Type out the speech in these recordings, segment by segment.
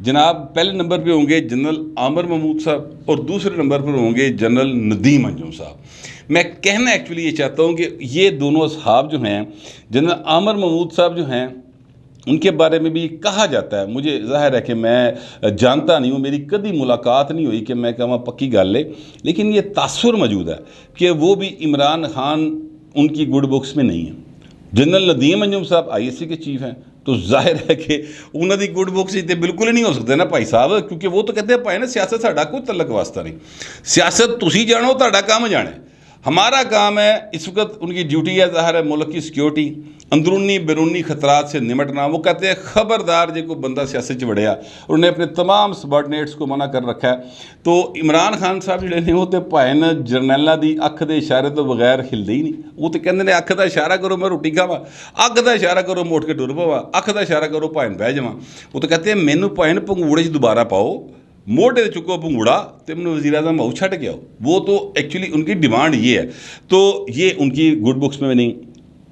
جناب پہلے نمبر پہ ہوں گے جنرل عامر محمود صاحب اور دوسرے نمبر پر ہوں گے جنرل ندیم انجم صاحب۔ میں کہنا ایکچولی یہ چاہتا ہوں کہ یہ دونوں اصحاب جو ہیں، جنرل عامر محمود صاحب جو ہیں ان کے بارے میں بھی کہا جاتا ہے، مجھے ظاہر ہے کہ میں جانتا نہیں ہوں، میری کبھی ملاقات نہیں ہوئی کہ میں کہاں پکی گل لے، لیکن یہ تاثر موجود ہے کہ وہ بھی عمران خان ان کی گڈ بکس میں نہیں ہیں۔ جنرل ندیم انجم صاحب ISC کے چیف ہیں، تو ظاہر ہے کہ انہوں نے گڈ بکس تے بالکل ہی نہیں ہو سکتے نا بھائی صاحب، کیونکہ وہ تو کہتے ہیں بھائی نا سیاست ساڈا کوئی تعلق واسطہ نہیں، سیاست تسی جانو، تہاڈا کام جانے، ہمارا کام ہے اس وقت ان کی ڈیوٹی ہے ظاہر ہے ملک کی سیکیورٹی، اندرونی بیرونی خطرات سے نمٹنا۔ وہ کہتے ہیں خبردار جے کوئی بندہ سیاست چ وڑیا، انہوں نے اپنے تمام سبارڈینیٹس کو منع کر رکھا ہے۔ تو عمران خان صاحب جڑے نے وہ تو بھائن جرنیلاں دی اکھ دے اشارے تو بغیر ہلدے ہی نہیں، وہ تو کہندے نے اکھ دا اشارہ کرو میں روٹی کھاواں، اکھ دا اشارہ کرو میں اٹھ کے ٹر پواں، اکھ دا اشارہ کرو بھائن بہ جاواں۔ وہ تو کہتے ہیں مینوں بھائن پنگوڑے چ دوبارہ پاؤ، موڈے چکو پنگوڑا تو میں وزیر اعظم آؤ چھٹ کے آؤ۔ وہ تو ایکچولی ان کی ڈیمانڈ یہ ہے، تو یہ ان کی گڈ بکس میں نہیں۔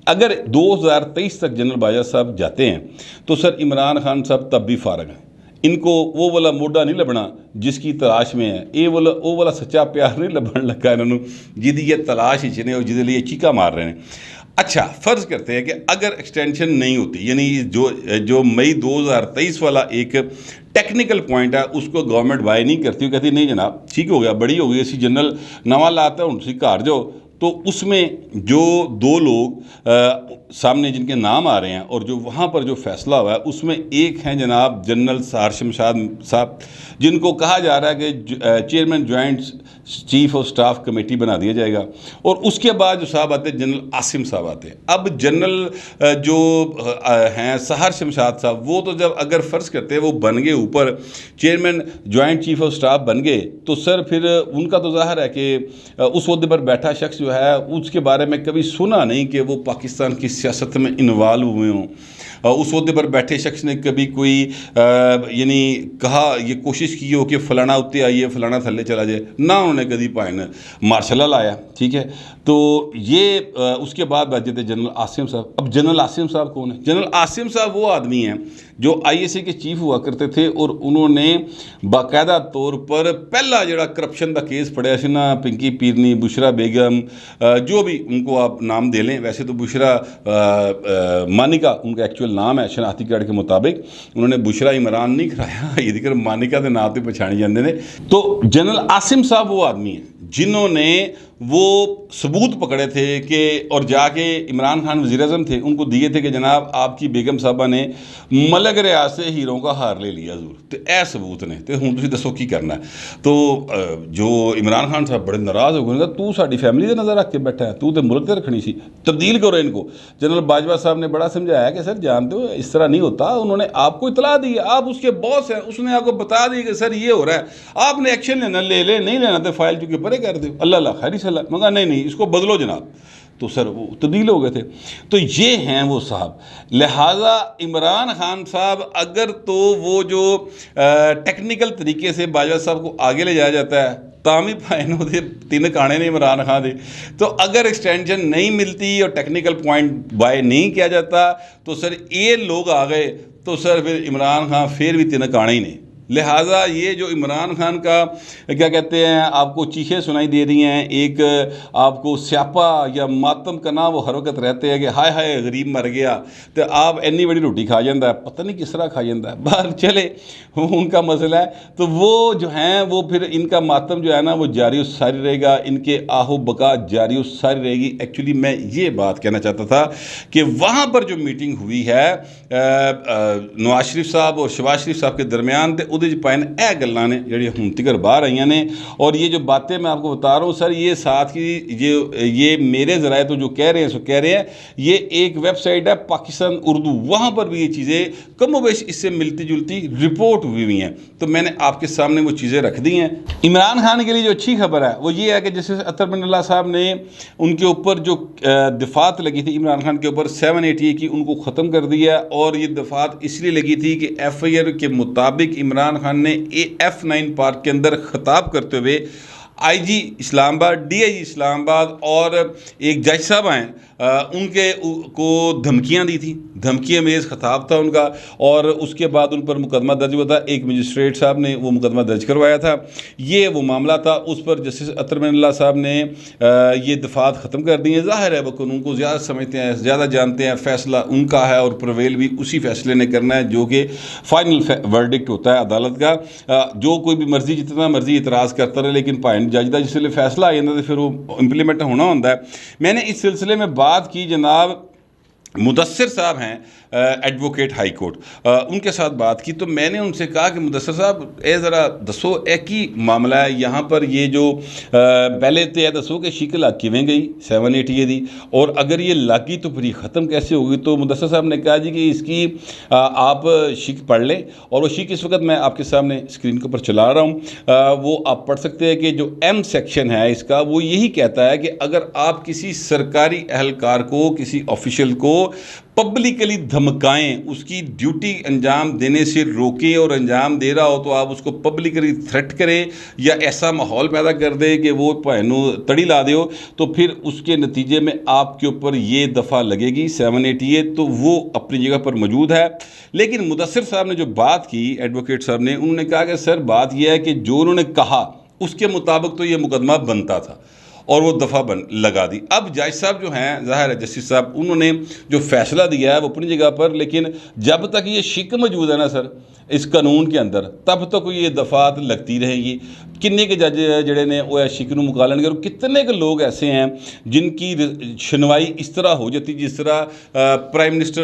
اگر 2023 تک جنرل باجوہ صاحب جاتے ہیں تو سر عمران خان صاحب تب بھی فارغ ہیں، ان کو وہ والا موڈا نہیں لبنا جس کی تلاش میں ہے، وہ والا سچا پیار نہیں لبن لگا انہوں جدی یہ تلاش ہی نے اور جدے لیے چیکا مار رہے ہیں۔ اچھا فرض کرتے ہیں کہ اگر ایکسٹینشن نہیں ہوتی، یعنی جو مئی 2023 والا ایک ٹیکنیکل پوائنٹ ہے اس کو گورنمنٹ بائی نہیں کرتی، وہ کہتی نہیں جناب ٹھیک ہو گیا، بڑی ہو گئی، اسی جنرل نواں لاتا ہے ہوں تسی گھر جاؤ، تو اس میں جو دو لوگ سامنے جن کے نام آ رہے ہیں اور جو وہاں پر جو فیصلہ ہوا ہے اس میں ایک ہیں جناب جنرل سہر شمشاد صاحب، جن کو کہا جا رہا ہے کہ chairman joint chief of staff committee بنا دیا جائے گا، اور اس کے بعد جو صاحب آتے ہیں جنرل عاصم صاحب آتے ہیں۔ اب جنرل جو ہیں سہر شمشاد صاحب، وہ تو جب اگر فرض کرتے ہیں وہ بن گئے اوپر chairman joint chief of staff بن گئے، تو سر پھر ان کا تو ظاہر ہے کہ اس عہدے پر بیٹھا شخص جو ہے اس کے بارے میں کبھی سنا نہیں کہ وہ پاکستان کی سیاست میں انوالو ہوئے ہوں، اس عہدے پر بیٹھے شخص نے کبھی کوئی یعنی کہا یہ کوشش کی ہو کہ فلانا اتنے آئیے فلانا تھلے چلا جائے، نہ انہوں نے کبھی پائن مارشل لا لایا، ٹھیک ہے۔ تو یہ اس کے بعد بچے تھے جنرل عاصم صاحب۔ اب جنرل عاصم صاحب کون ہیں؟ جنرل عاصم صاحب وہ آدمی ہیں جو ISA کے چیف ہوا کرتے تھے، اور انہوں نے باقاعدہ طور پر پہلا جڑا کرپشن دا کیس پڑیا سی نا، پنکی پیرنی، بشرا بیگم، جو بھی ان کو آپ نام دے لیں، ویسے تو بشرا مانکا ان کا ایکچوئل نام ہے شناختی کارڈ کے مطابق، انہوں نے بشرا عمران نہیں کرایا، یہ دیکھر مانکا دے نام تے پچھانے جاندے نے۔ تو جنرل عاصم صاحب وہ آدمی ہیں جنہوں نے وہ ثبوت پکڑے تھے کہ اور جا کے عمران خان وزیر اعظم تھے ان کو دیے تھے کہ جناب آپ کی بیگم صاحبہ نے ملک ریاض سے ہیروں کا ہار لے لیا حضور، تو اے ثبوت نے، تو ہوں تسی دسو کی کرنا ہے۔ تو جو عمران خان صاحب بڑے ناراض ہو گئے، تو ساڈی فیملی دے نظر رکھ کے بیٹھا ہے، تو ملک تے رکھنی سی، تبدیل کرو ان کو۔ جنرل باجوہ صاحب نے بڑا سمجھایا کہ سر جانتے ہو اس طرح نہیں ہوتا، انہوں نے آپ کو اطلاع دی، آپ اس کے باس ہیں، اس نے آپ کو بتا دی کہ سر یہ ہو رہا ہے، آپ نے ایکشن لینا لے لیں، نہیں لینا تو فائل چونکہ پرے کر دو، اللہ اللہ خیری صلاح، مگر نہیں اس کو بدلو جناب۔ تو سر وہ تبدیل ہو گئے تھے۔ تو یہ ہیں وہ صاحب، لہٰذا عمران خان صاحب اگر تو وہ جو ٹیکنیکل طریقے سے باجوہ صاحب کو آگے لے جایا جاتا ہے، تامی پائن ہوتے تین کانے نے عمران خان دے، تو اگر ایکسٹینشن نہیں ملتی اور ٹیکنیکل پوائنٹ بائی نہیں کیا جاتا تو سر یہ لوگ آ گئے تو سر پھر عمران خان پھر بھی تین کانے ہی نہیں۔ لہٰذا یہ جو عمران خان کا کیا کہتے ہیں آپ کو چیخیں سنائی دے رہی ہیں، ایک آپ کو سیاپا یا ماتم کا نام وہ ہر وقت رہتے ہیں کہ ہائے ہائے غریب مر گیا، تو آپ اینی بڑی روٹی کھا جاندہ ہے، پتہ نہیں کس طرح کھا جاندہ ہے، باہر چلے ان کا مسئلہ ہے۔ تو وہ جو ہیں وہ پھر ان کا ماتم جو ہے نا وہ جاری و ساری رہے گا، ان کے آہو بقا جاری و ساری رہے گی۔ ایکچولی میں یہ بات کہنا چاہتا تھا کہ وہاں پر جو میٹنگ ہوئی ہے نواز شریف صاحب اور شہباز شریف صاحب کے درمیان، تے ادھے پائن اے گلاں نے جڑی ہوں تکر باہر آئیاں نے، اور یہ جو باتیں میں آپ کو بتا رہا ہوں سر، یہ ساتھ کی یہ میرے ذرائع تو جو کہہ رہے ہیں سو کہہ رہے ہیں، یہ ایک ویب سائٹ ہے پاکستان اردو، وہاں پر بھی یہ چیزیں کم و بیش اس سے ملتی جلتی رپورٹ ہوئی ہیں، تو میں نے آپ کے سامنے وہ چیزیں رکھ دی ہیں۔ عمران خان کے لیے جو اچھی خبر ہے وہ یہ ہے کہ جیسے اطہر بن اللہ صاحب نے ان کے اوپر جو دفعات لگی تھی عمران خان کے اوپر 780 کی، ان کو ختم کر دیا، اور یہ دفعات اس لیے لگی تھی کہ FIR کے مطابق عمران خان نے F9 پارک کے اندر خطاب کرتے ہوئے IG اسلام آباد، DIG اسلام آباد اور ایک جج صاحب ہیں ان کے کو دھمکیاں دی تھیں، دھمکی امیز خطاب تھا ان کا، اور اس کے بعد ان پر مقدمہ درج ہوا تھا. ایک مجسٹریٹ صاحب نے وہ مقدمہ درج کروایا تھا. یہ وہ معاملہ تھا، اس پر جسٹس عطر معین اللہ صاحب نے یہ دفعات ختم کر دی ہیں. ظاہر ہے وہ قانون کو زیادہ سمجھتے ہیں، زیادہ جانتے ہیں، فیصلہ ان کا ہے اور پرویل بھی اسی فیصلے نے کرنا ہے جو کہ فائنل ورڈکٹ ہوتا ہے عدالت کا. جو کوئی بھی مرضی جتنا مرضی اعتراض کرتا رہے، لیکن پوائنٹ جج دا جس ویلے فیصلہ آ جاتا ہے پھر وہ امپلیمنٹ ہونا ہوتا ہے. میں نے اس سلسلے میں بات کی جناب مدثر صاحب ہیں ایڈوکیٹ ہائی کورٹ، ان کے ساتھ بات کی. تو میں نے ان سے کہا کہ مدثر صاحب ذرا دسو ایک ہی معاملہ ہے یہاں پر، یہ جو پہلے تو یہ دسو کہ شک لگ کیویں گئی 780 دی، اور اگر یہ لگ گئی تو پھر یہ ختم کیسے ہوگی. تو مدثر صاحب نے کہا جی کہ اس کی آپ شک پڑھ لیں، اور وہ شک اس وقت میں آپ کے سامنے اسکرین کے اوپر چلا رہا ہوں، وہ آپ پڑھ سکتے ہیں کہ جو ایم سیکشن ہے اس کا وہ یہی کہتا ہے کہ اگر آپ کسی سرکاری اہلکار کو، کسی آفیشل کو پبلکلی دھمکائیں، اس کی ڈیوٹی انجام دینے سے روکیں اور انجام دے رہا ہو تو آپ اس کو پبلکلی تھریٹ کریں یا ایسا ماحول پیدا کر دیں کہ وہ پہنو تڑی لا دے ہو، تو پھر اس کے نتیجے میں آپ کے اوپر یہ دفعہ لگے گی 780. تو وہ اپنی جگہ پر موجود ہے. لیکن مدثر صاحب نے جو بات کی، ایڈوکیٹ صاحب نے، انہوں نے کہا کہ سر بات یہ ہے کہ جو انہوں نے کہا اس کے مطابق تو یہ مقدمہ بنتا تھا اور وہ دفعہ لگا دی. اب جج صاحب جو ہیں، ظاہر ہے جسٹس صاحب، انہوں نے جو فیصلہ دیا ہے وہ اپنی جگہ پر، لیکن جب تک یہ شک موجود ہے نا سر اس قانون کے اندر، تب تک یہ دفعات لگتی رہیں گی. کنے کے جج جڑے نے وہ شک نو مکا لیں گے، اور کتنے کے لوگ ایسے ہیں جن کی سنوائی اس طرح ہو جاتی جس طرح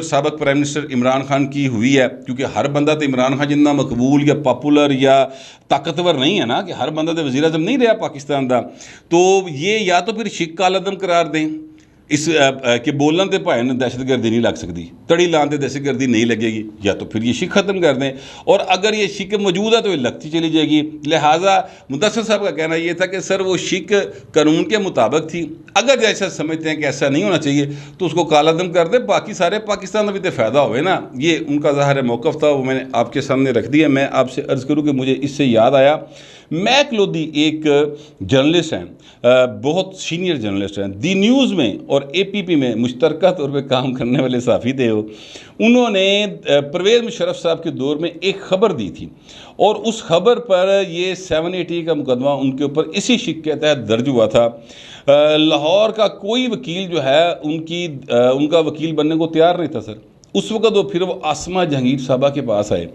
سابق پرائم منسٹر عمران خان کی ہوئی ہے. کیونکہ ہر بندہ تو عمران خان جتنا مقبول یا پاپولر یا طاقتور نہیں ہے نا، کہ ہر بندہ تو وزیر اعظم نہیں رہا پاکستان دا. تو یہ یا تو پھر شک کا عدم قرار دیں اس کہ بولن تے بھائیں دہشت گردی نہیں لگ سکتی، تڑی لان تے دہشت گردی نہیں لگے گی، یا تو پھر یہ شک ختم کر دیں. اور اگر یہ شک موجود ہے تو یہ لگتی چلی جائے گی. لہٰذا مدثر صاحب کا کہنا یہ تھا کہ سر وہ شک قانون کے مطابق تھی، اگر جیسا سمجھتے ہیں کہ ایسا نہیں ہونا چاہیے تو اس کو کالعدم کر دیں، باقی سارے پاکستان میں بھی تو فائدہ ہوئے نا. یہ ان کا ظاہر موقف تھا، وہ میں نے آپ کے سامنے رکھ دیا. میں آپ سے عرض کروں کہ مجھے اس سے یاد آیا، میک لودھی ایک جرنلسٹ ہیں، بہت سینئر جرنلسٹ ہیں، دی نیوز میں اور اے پی پی میں مشترکہ طور پہ کام کرنے والے صحافی تھے. انہوں نے پرویز مشرف صاحب کے دور میں ایک خبر دی تھی، اور اس خبر پر یہ 780 کا مقدمہ ان کے اوپر اسی شک کے تحت درج ہوا تھا. لاہور کا کوئی وکیل جو ہے ان کا وکیل بننے کو تیار نہیں تھا سر. اس وقت پھر وہ آسمہ جہانگیر صاحبہ کے پاس آئے،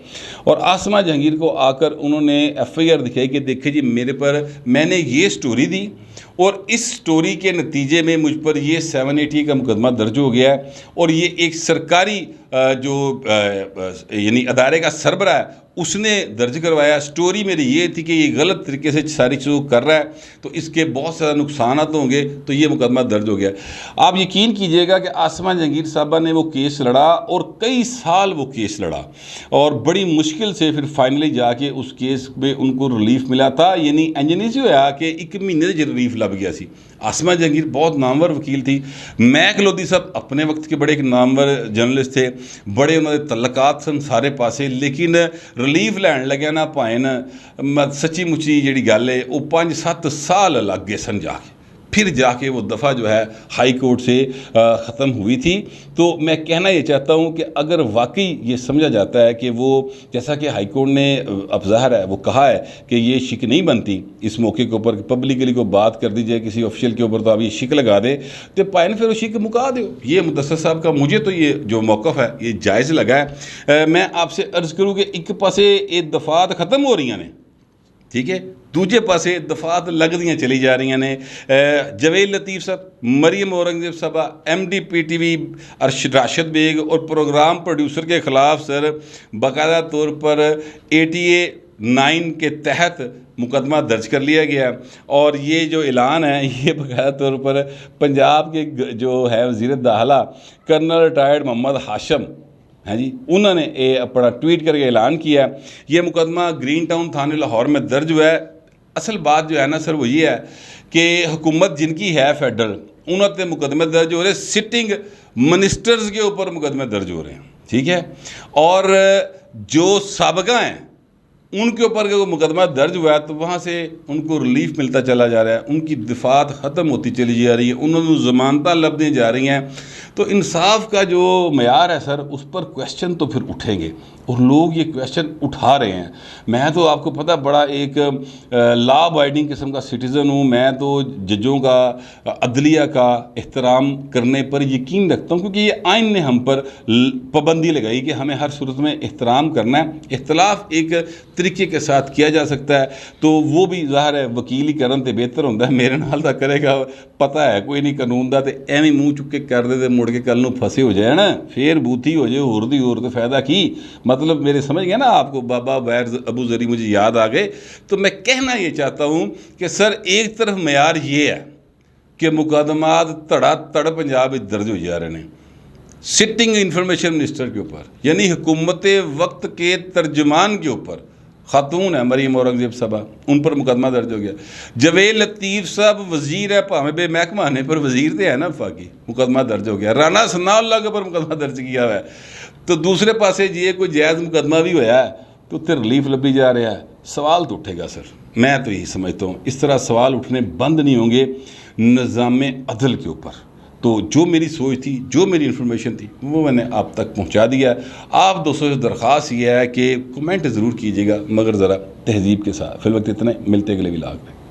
اور آسمہ جہانگیر کو آ کر انہوں نے ایف آئی آر دکھائی کہ دیکھیں جی میرے پر میں نے یہ سٹوری دی، اور اس سٹوری کے نتیجے میں مجھ پر یہ 780 کا مقدمہ درج ہو گیا ہے، اور یہ ایک سرکاری جو یعنی ادارے کا سربراہ ہے اس نے درج کروایا. سٹوری میری یہ تھی کہ یہ غلط طریقے سے ساری چیزوں کر رہا ہے تو اس کے بہت سارے نقصانات ہوں گے، تو یہ مقدمہ درج ہو گیا. آپ یقین کیجئے گا کہ آسمہ جہانگیر صاحبہ نے وہ کیس لڑا، اور کئی سال وہ کیس لڑا، اور بڑی مشکل سے پھر فائنلی جا کے اس کیس میں ان کو ریلیف ملا تھا. یعنی انجنیسی ہوا کہ ایک مہینے سے ریلیف لب گیا سی. آسمہ جہانگیر بہت نامور وکیل تھی. میک لودھی صاحب اپنے وقت کے بڑے ایک نامور جرنلسٹ تھے، بڑے انہوں نے تعلقات سن سارے پاسے، لیکن ریلیف لین لگیا نا پائن سچی مچی جیڑی گل ہے وہ 5-7 سال لگ گئے سن جا کے، پھر جا کے وہ دفعہ جو ہے ہائی کورٹ سے ختم ہوئی تھی. تو میں کہنا یہ چاہتا ہوں کہ اگر واقعی یہ سمجھا جاتا ہے کہ وہ جیسا کہ ہائی کورٹ نے اب ظاہر ہے وہ کہا ہے کہ یہ شک نہیں بنتی اس موقع کے اوپر، پبلکلی کو بات کر دی جائے کسی آفیشل کے اوپر تو آپ یہ شک لگا دے تو پائن پھر وہ شک مکا دو. یہ مدثر صاحب کا مجھے تو یہ جو موقف ہے یہ جائز لگا ہے. میں آپ سے عرض کروں کہ ایک پاسے یہ دفعات ختم ہو رہی ہیں، ٹھیک ہے، دوجے پاسے دفعات لگدیاں چلی جا رہی ہیں. جویل لطیف صاحب، مریم اورنگزیب صاحبہ، M D P T V Rashid Baig اور پروگرام پروڈیوسر کے خلاف سر باقاعدہ طور پر 89 کے تحت مقدمہ درج کر لیا گیا. اور یہ جو اعلان ہے یہ باقاعدہ طور پر پنجاب کے جو ہے وزیر داخلہ کرنل ریٹائرڈ محمد ہاشم، ہاں جی، انہوں نے اپنا ٹویٹ کر کے اعلان کیا. یہ مقدمہ گرین ٹاؤن تھانے لاہور میں درج ہوا ہے. اصل بات جو ہے نا سر وہ یہ ہے کہ حکومت جن کی ہے فیڈرل، انہوں نے مقدمے درج ہو رہے، سٹنگ منسٹرز کے اوپر مقدمے درج ہو رہے ہیں، ٹھیک ہے. اور جو سابقہ ہیں ان کے اوپر جو مقدمہ درج ہوا ہے تو وہاں سے ان کو ریلیف ملتا چلا جا رہا ہے، ان کی دفعات ختم ہوتی چلی جا رہی ہیں، انہوں نے ضمانتیں لبنے جا رہی ہیں، تو انصاف کا جو معیار ہے سر اس پر کویشچن تو پھر اٹھیں گے، اور لوگ یہ کویشچن اٹھا رہے ہیں۔ میں تو آپ کو پتہ بڑا ایک لا ابائڈنگ قسم کا سٹیزن ہوں، میں تو ججوں کا، عدلیہ کا احترام کرنے پر یقین رکھتا ہوں، کیونکہ یہ آئین نے ہم پر پابندی لگائی کہ ہمیں ہر صورت میں احترام کرنا ہے، اختلاف ایک طریقے کے ساتھ کیا جا سکتا ہے، تو وہ بھی ظاہر ہے وکیل ہی کرن تے بہتر ہوتا ہے، میرے نال دا کرے گا پتہ ہے کوئی نہیں قانون دا، تے ایویں منہ چک کے کر دے تے مڑ کے کل نو پھنسے ہو جائے نا، پھر بوتھی ہو جائے ہور دی ہور تے فائدہ کی مطلب میرے سمجھ گئے نا آپ کو، بابا بیر ابو ذری مجھے یاد آ گئے۔ تو میں کہنا یہ چاہتا ہوں کہ سر ایک طرف معیار یہ ہے کہ مقدمات تڑا تڑ پنجاب درج ہو جا رہے ہیں سٹنگ انفارمیشن منسٹر کے اوپر، یعنی حکومت وقت کے ترجمان کے اوپر، خاتون ہے مریم اورنگزیب صاحبہ، ان پر مقدمہ درج ہو گیا۔ جوید لطیف صاحب وزیر ہے پاویں بے محکمہ آنے پر وزیر تے ہے نا وفاقی، مقدمہ درج ہو گیا۔ رانا ثناء اللہ کے اوپر مقدمہ درج کیا ہوا ہے، تو دوسرے پاسے یہ کوئی جائز مقدمہ بھی ہویا ہے تو پھر ریلیف لبی جا رہا ہے، سوال تو اٹھے گا سر، میں تو یہی سمجھتا ہوں اس طرح سوال اٹھنے بند نہیں ہوں گے نظام عدل کے اوپر۔ تو جو میری سوچ تھی، جو میری انفارمیشن تھی، وہ میں نے آپ تک پہنچا دیا ہے۔ آپ دوستوں سے درخواست یہ ہے کہ کمنٹ ضرور کیجیے گا، مگر ذرا تہذیب کے ساتھ۔ فی الوقت اتنے، ملتے اگلے ولاگ میں۔